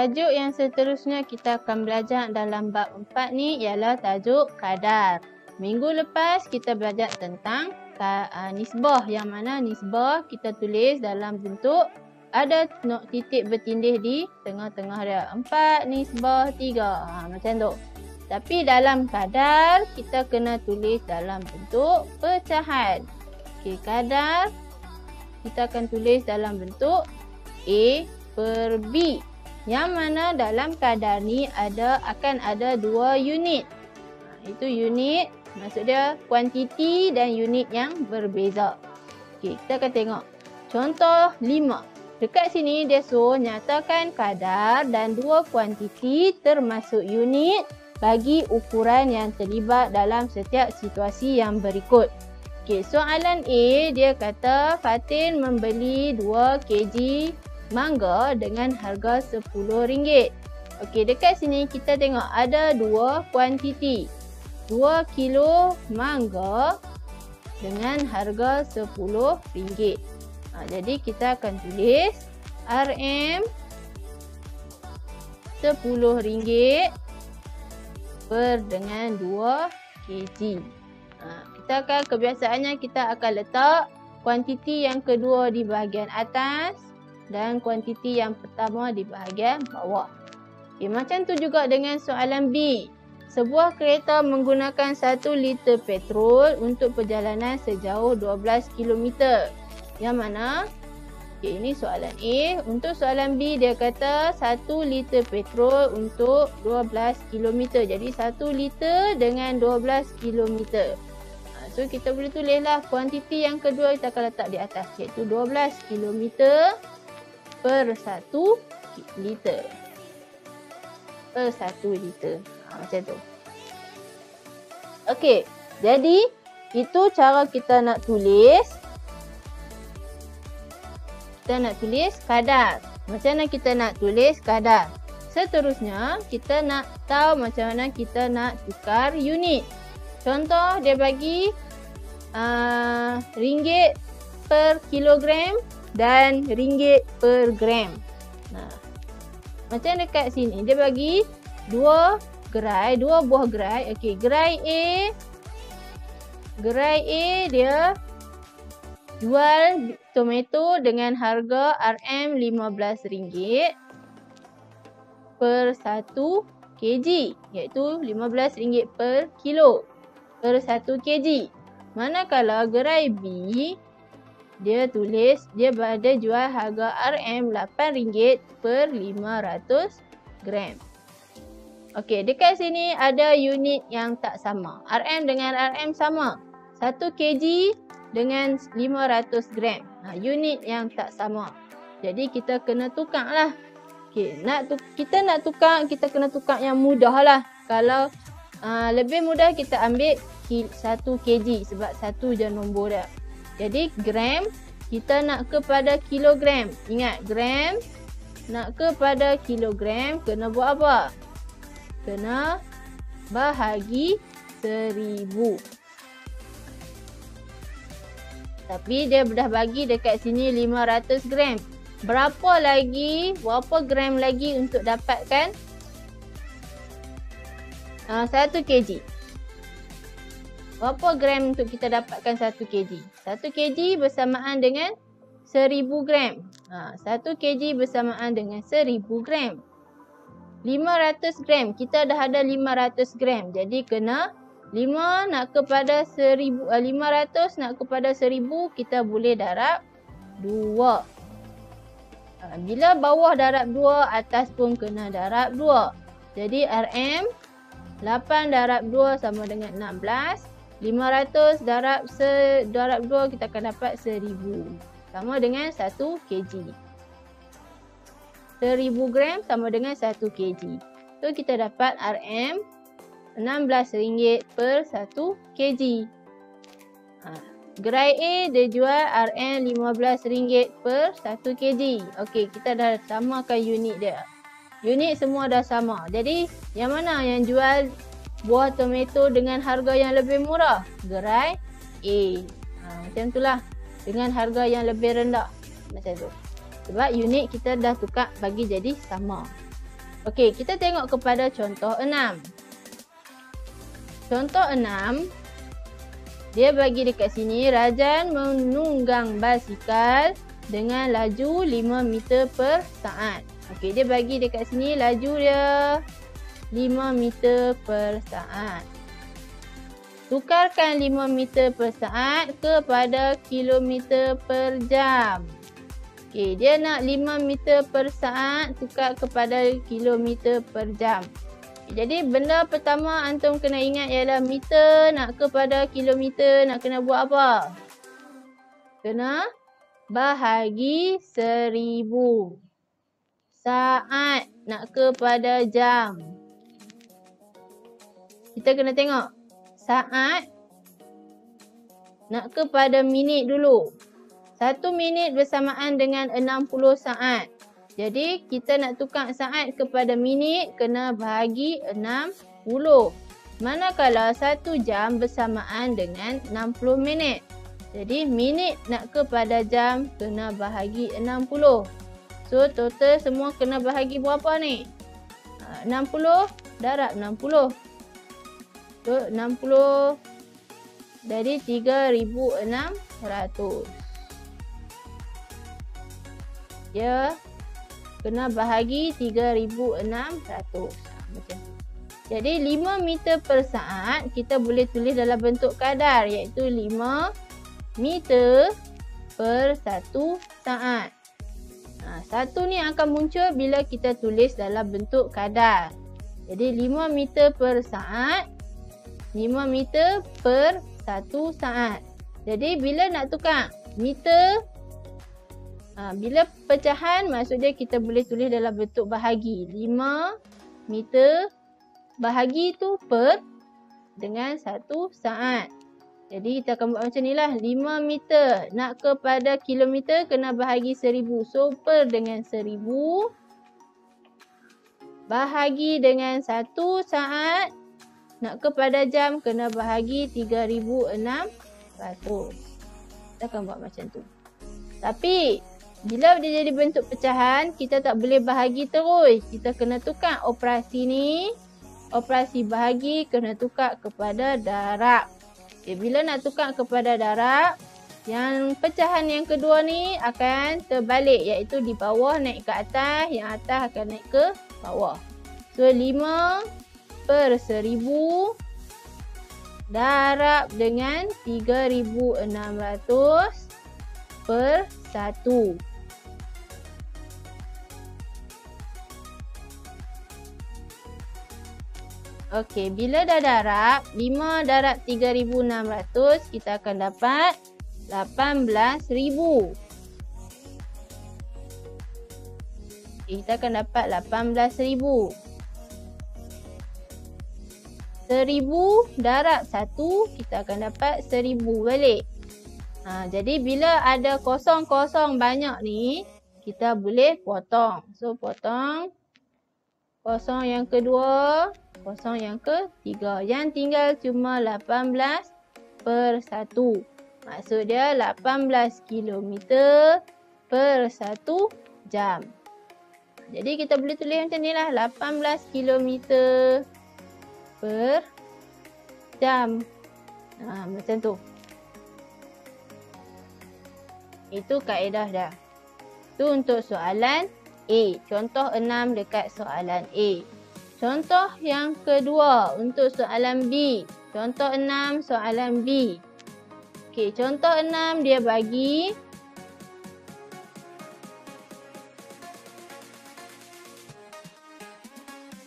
tajuk yang seterusnya kita akan belajar dalam bab 4 ni ialah tajuk kadar. Minggu lepas kita belajar tentang nisbah, yang mana nisbah kita tulis dalam bentuk ada titik bertindih di tengah-tengah dia. 4 nisbah 3. Macam tu. Tapi dalam kadar kita kena tulis dalam bentuk pecahan. Okey, kadar kita akan tulis dalam bentuk A per B. Yang mana dalam kadar ni akan ada 2 unit. Itu unit, maksud dia kuantiti dan unit yang berbeza. Okey, kita akan tengok. Contoh 5. Dekat sini dia suruh nyatakan kadar dan 2 kuantiti termasuk unit bagi ukuran yang terlibat dalam setiap situasi yang berikut. Okey, soalan A dia kata Fatin membeli 2 kg mangga dengan harga RM10. Okey, dekat sini kita tengok ada 2 kuantiti. 2 kilo mangga dengan harga RM10. Jadi kita akan tulis RM RM10 per dengan 2 kg. Kita akan kebiasaannya kita akan letak kuantiti yang kedua di bahagian atas dan kuantiti yang pertama di bahagian bawah. Okay, macam tu juga dengan soalan B. Sebuah kereta menggunakan 1 liter petrol untuk perjalanan sejauh 12 km. Yang mana? Okay, ini soalan A. Untuk soalan B dia kata 1 liter petrol untuk 12 km. Jadi 1 liter dengan 12 km. So kita boleh tulislah kuantiti yang kedua kita akan letak di atas, iaitu 12 km per 1 liter. Per 1 liter. Macam tu. Okey. Jadi, itu cara kita nak tulis. Kita nak tulis kadar. Macam mana kita nak tulis kadar? Seterusnya, kita nak tahu macam mana kita nak tukar unit. Contoh, dia bagi ringgit per kilogram dan ringgit per gram. Macam dekat sini dia bagi 2 buah gerai. Okey, gerai A dia jual tomato dengan harga RM15 per 1 kg, iaitu RM15 per kilo per 1 kg. Manakala gerai B dia tulis dia jual harga RM8 per 500 gram. Okey, dekat sini ada unit yang tak sama. RM dengan RM sama. 1 kg dengan 500 gram. Unit yang tak sama. Jadi kita kena tukar lah. Okey, kita nak tukar, kita kena tukar yang mudah lah. Kalau lebih mudah kita ambil 1 kg sebab 1 je nombor dia. Jadi gram kita nak kepada kilogram. Ingat, gram nak kepada kilogram kena buat apa? Kena bahagi 1000. Tapi dia dah bagi dekat sini 500 gram. Berapa gram lagi untuk dapatkan 1 kg? Berapa gram untuk kita dapatkan 1 kg? 1 kg bersamaan dengan 1000 gram. 1 kg bersamaan dengan 1000 gram. 500 gram. Kita dah ada 500 gram. Jadi kena 5 nak kepada 1000, 500 nak kepada 1000 kita boleh darab 2. Bila bawah darab 2, atas pun kena darab 2. Jadi RM 8 darab 2 sama dengan 16. 500 darab 2 kita akan dapat 1000. Sama dengan 1 kg. 1000 gram sama dengan 1 kg. So kita dapat RM RM16 per 1 kg. Gerai A dia jual RM15 per 1 kg. Okey, kita dah samakan unit dia. Unit semua dah sama. Jadi yang mana yang jual buah tomato dengan harga yang lebih murah? Gerai A. Macam itulah. Dengan harga yang lebih rendah. Macam tu. Sebab unit kita dah tukar bagi jadi sama. Okey, kita tengok kepada contoh 6. Contoh 6, dia bagi dekat sini, Rajan menunggang basikal dengan laju 5 meter per saat. Okey, dia bagi dekat sini laju dia 5 meter per saat. Tukarkan 5 meter per saat kepada kilometer per jam. Okey, dia nak 5 meter per saat tukar kepada kilometer per jam. Jadi benda pertama antum kena ingat ialah meter nak kepada kilometer nak kena buat apa? Kena bahagi 1000. Saat nak kepada jam. Kita kena tengok. Saat nak kepada minit dulu. 1 minit bersamaan dengan 60 saat. Jadi kita nak tukar saat kepada minit kena bahagi 60. Manakala 1 jam bersamaan dengan 60 minit. Jadi minit nak kepada jam kena bahagi 60. So total semua kena bahagi berapa ni? 60 darab 60. So 60 dari 3600. Ya. Kena bahagi 3600. Macam. Jadi 5 meter per saat kita boleh tulis dalam bentuk kadar iaitu 5 meter per 1 saat. 1 ni akan muncul bila kita tulis dalam bentuk kadar. Jadi 5 meter per saat, 5 meter per 1 saat. Jadi bila nak tukar meter, bila pecahan maksudnya kita boleh tulis dalam bentuk bahagi. 5 meter bahagi tu per dengan 1 saat. Jadi kita akan buat macam ni lah. 5 meter nak kepada kilometer kena bahagi 1000. So per dengan 1000 bahagi dengan 1 saat nak kepada jam kena bahagi 3600. Kita akan buat macam tu. Tapi bila dia jadi bentuk pecahan, kita tak boleh bahagi terus. Kita kena tukar operasi ni. Operasi bahagi kena tukar kepada darab. Okay, bila nak tukar kepada darab, yang pecahan yang kedua ni akan terbalik. Iaitu di bawah naik ke atas, yang atas akan naik ke bawah. So 5 per 1000 darab dengan 3600 per 1. Okey, bila dah darab 5 darab 3600 kita akan dapat 18000. Kita akan dapat 18000. 1000 darab 1 kita akan dapat 1000 balik. Jadi bila ada kosong-kosong banyak ni kita boleh potong. So potong kosong yang kedua, kosong yang ketiga. Yang tinggal cuma 18 per 1. Maksud dia 18 km per 1 jam. Jadi kita boleh tulis macam ni lah. 18 km per jam. Macam tu. Itu kaedah dah. Itu untuk soalan A. Contoh 6 dekat soalan A. Contoh yang kedua untuk soalan B. Contoh 6 soalan B. Okey, contoh 6 dia bagi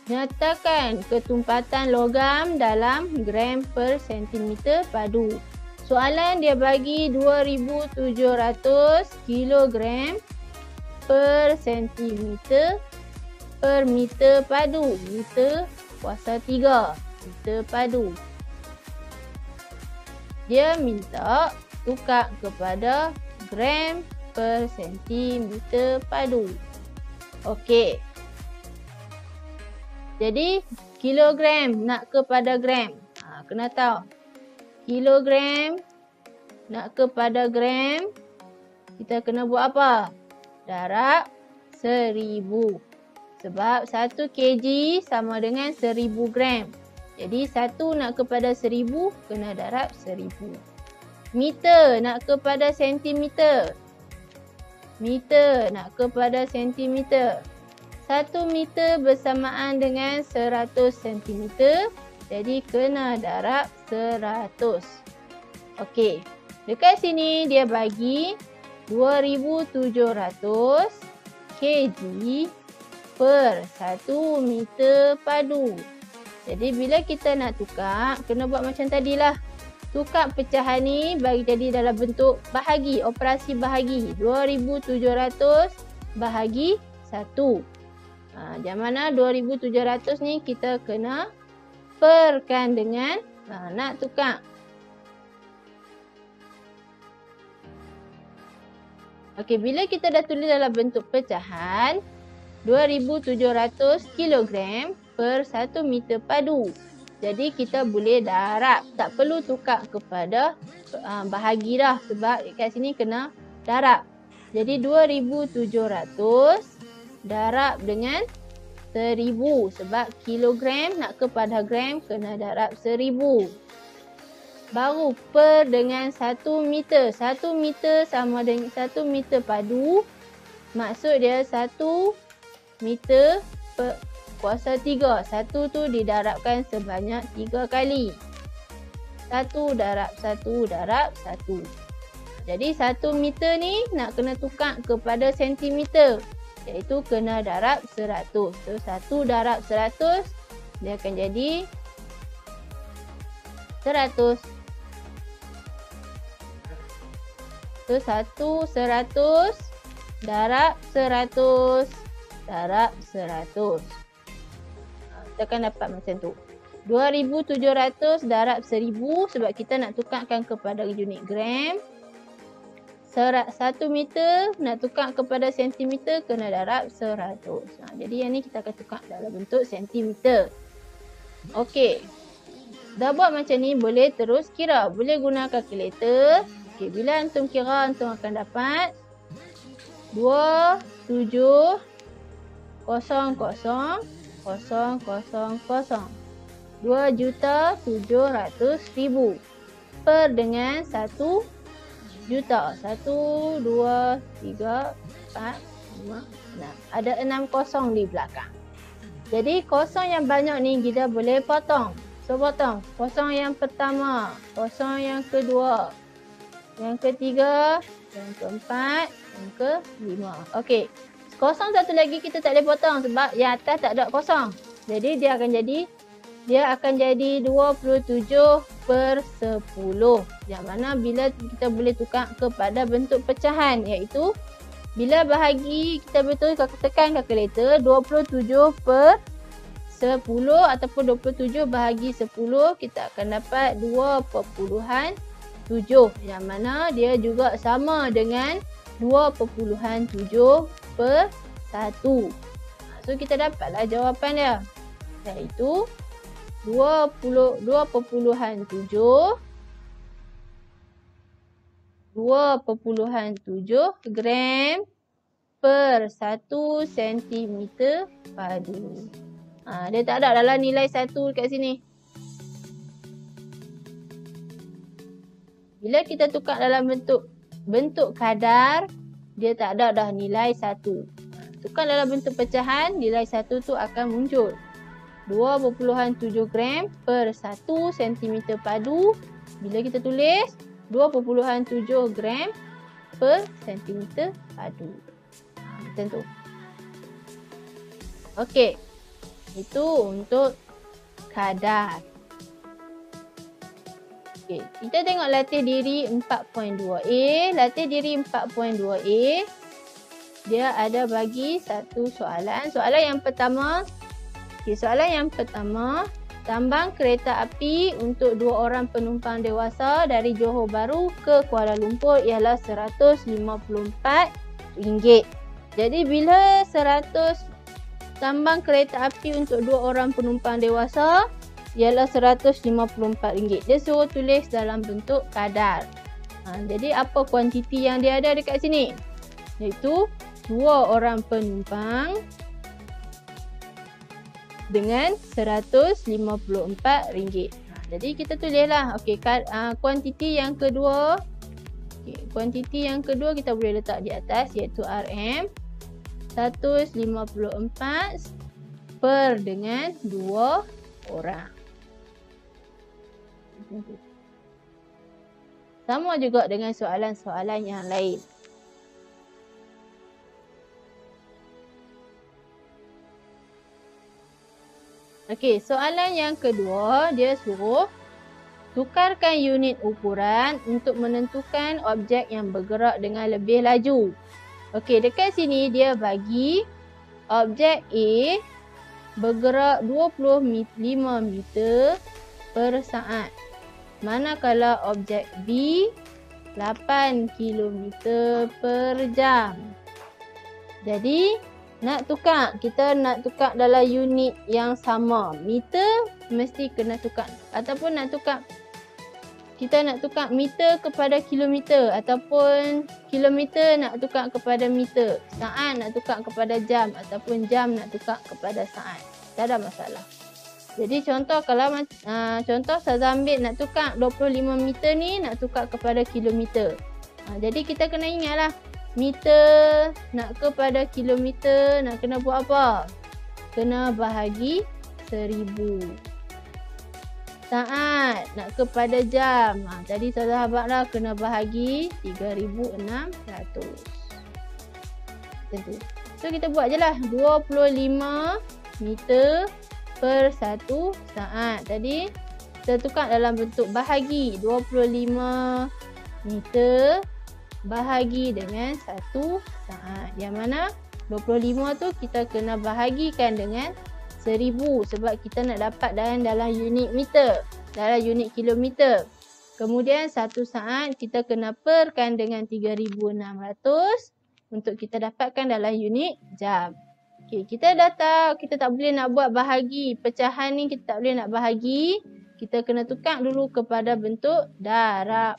nyatakan ketumpatan logam dalam gram per sentimeter padu. Soalan dia bagi 2700 kilogram per sentimeter per meter padu. Meter kuasa 3. Meter padu. Dia minta tukar kepada gram per sentimeter padu. Okey. Jadi kilogram nak kepada gram. Kena tahu. Kilogram nak kepada gram. Kita kena buat apa? Darab 1000. Sebab 1 kg sama dengan 1000 gram. Jadi 1 nak kepada 1000 kena darab 1000. Meter nak kepada sentimeter. Meter nak kepada sentimeter. 1 meter bersamaan dengan 100 sentimeter. Jadi kena darab 100. Okey. Dekat sini dia bagi 2700 kg per 1 meter padu. Jadi bila kita nak tukar, kena buat macam tadilah. Tukar pecahan ni bagi jadi dalam bentuk bahagi, operasi bahagi. 2700 bahagi 1. Yang mana 2700 ni kita kena perkan dengan nak tukar. Okey, bila kita dah tulis dalam bentuk pecahan, 2700 kilogram per 1 meter padu. Jadi kita boleh darab. Tak perlu tukar kepada bahagi dah. Sebab kat sini kena darab. Jadi 2700 darab dengan 1000. Sebab kilogram nak kepada gram kena darab 1000. Baru per dengan 1 meter. 1 meter sama dengan 1 meter padu. Maksud dia 1 meter per kuasa 3. 1 tu didarabkan sebanyak 3 kali. 1 darab 1 darab 1. Jadi 1 meter ni nak kena tukar kepada sentimeter. Iaitu kena darab 100. So 1 darab 100 dia akan jadi 100. So 100 darab 100 darab 100. Kita akan dapat macam tu. 2700 darab 1000 sebab kita nak tukarkan kepada unit gram. 1 meter nak tukar kepada sentimeter kena darab 100. Jadi yang ni kita akan tukar dalam bentuk sentimeter. Okey. Dah buat macam ni boleh terus kira. Boleh guna kalkulator. Okey, bila antum kira antum akan dapat 2700 2,700,000 per dengan 1 juta. 1, 2, 3, 4, 5, 6. Ada 6 kosong di belakang. Jadi kosong yang banyak ni kita boleh potong. So potong. Kosong yang pertama, kosong yang kedua, yang ketiga, yang keempat, yang kelima. Okey. Kosong satu lagi kita tak boleh potong sebab yang atas tak ada kosong. Jadi dia akan jadi 27 per 10. Yang mana bila kita boleh tukar kepada bentuk pecahan. Iaitu bila bahagi kita betul tekan kalkulator 27 per 10 ataupun 27 bahagi 10 kita akan dapat 2,7. Yang mana dia juga sama dengan 2,7 per 1. So kita dapatlah jawapan dia. Iaitu 2,7 gram per 1 sentimeter padu. Dia tak ada dalam nilai 1 dekat sini. Bila kita tukar dalam bentuk kadar, dia tak ada dah nilai 1. Tukar dalam bentuk pecahan, nilai 1 tu akan muncul. 2,7 gram per 1 cm padu. Bila kita tulis 2,7 gram per cm padu. Macam tu. Okey. Itu untuk kadar. Okey, kita tengok latih diri 4.2a. Latih diri 4.2a. Dia ada bagi satu soalan. Soalan yang pertama. Soalan yang pertama, tambang kereta api untuk 2 orang penumpang dewasa dari Johor Bahru ke Kuala Lumpur ialah RM154. Jadi bila 100 tambang kereta api untuk 2 orang penumpang dewasa ialah RM154. Dia suruh tulis dalam bentuk kadar. Jadi apa kuantiti yang dia ada dekat sini? Iaitu 2 orang penumpang dengan RM154. Jadi kita tulislah. Okey, kuantiti yang kedua. Okey, kuantiti yang kedua kita boleh letak di atas iaitu RM 154 per dengan 2 orang. Sama juga dengan soalan-soalan yang lain. Okey, soalan yang kedua, dia suruh tukarkan unit ukuran untuk menentukan objek yang bergerak dengan lebih laju. Okey, dekat sini dia bagi objek A bergerak 25 meter per saat. Manakala objek B 8 kilometer per jam. Jadi, kita nak tukar dalam unit yang sama. Meter mesti kena tukar. Ataupun kita nak tukar meter kepada kilometer. Ataupun kilometer nak tukar kepada meter. Saat nak tukar kepada jam. Ataupun jam nak tukar kepada saat. Tak ada masalah. Jadi contoh contoh saya ambil nak tukar 25 meter ni nak tukar kepada kilometer. Jadi kita kena ingatlah. Meter nak kepada kilometer nak kena buat apa? Kena bahagi 1000. Saat nak kepada jam. Jadi sahabat-sahabatlah kena bahagi 3600. Tentu. So kita buat je lah. 25 meter per 1 saat. Tadi kita tukar dalam bentuk bahagi. 25 meter bahagi dengan 1 saat. Yang mana 25 tu kita kena bahagikan dengan 1000 sebab kita nak dapat dalam unit meter, dalam unit kilometer. Kemudian 1 saat kita kena perkan dengan 3600 untuk kita dapatkan dalam unit jam. Okey, kita tak boleh nak buat bahagi. Pecahan ni kita tak boleh nak bahagi. Kita kena tukar dulu kepada bentuk darab.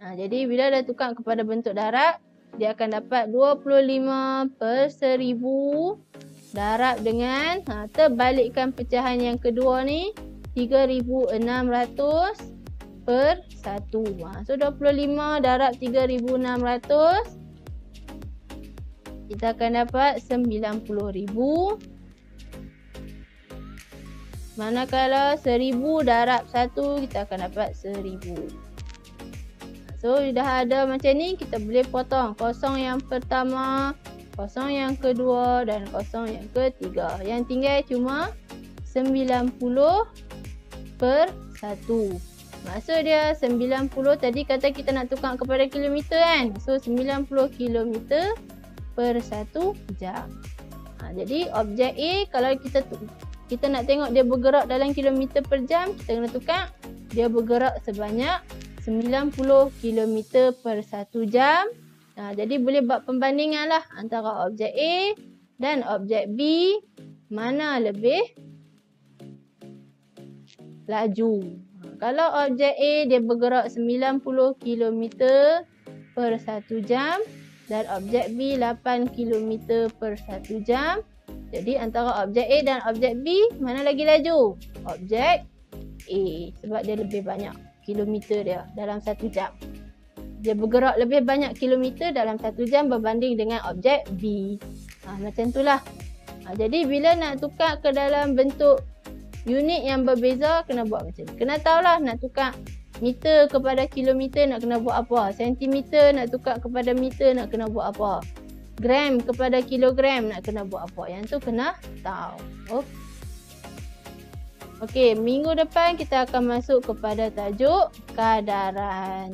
Jadi bila dah tukar kepada bentuk darab, dia akan dapat 25 per 1000 darab dengan terbalikkan pecahan yang kedua ni 3600 per 1. So 25 darab 3600 kita akan dapat 90,000. Manakala 1000 darab 1 kita akan dapat 1000. So dah ada macam ni, kita boleh potong kosong yang pertama, kosong yang kedua dan kosong yang ketiga. Yang tinggal cuma 90 per 1. Maksud dia 90 tadi kata kita nak tukar kepada kilometer kan. So 90 kilometer per 1 jam. Jadi objek A kalau kita nak tengok dia bergerak dalam kilometer per jam, kita kena tukar dia bergerak sebanyak 90 km per 1 jam. Jadi boleh buat pembandingan lah antara objek A dan objek B. Mana lebih laju. Kalau objek A dia bergerak 90 km per 1 jam dan objek B 8 km per 1 jam. Jadi antara objek A dan objek B mana lagi laju? Objek A sebab dia lebih banyak kilometer dia dalam 1 jam. Dia bergerak lebih banyak kilometer dalam 1 jam berbanding dengan objek B. Macam itulah. Jadi bila nak tukar ke dalam bentuk unit yang berbeza, kena buat macam ni. Kena tahulah nak tukar meter kepada kilometer nak kena buat apa. Sentimeter nak tukar kepada meter nak kena buat apa. Gram kepada kilogram nak kena buat apa. Yang tu kena tahu. Okey, minggu depan kita akan masuk kepada tajuk kadaran.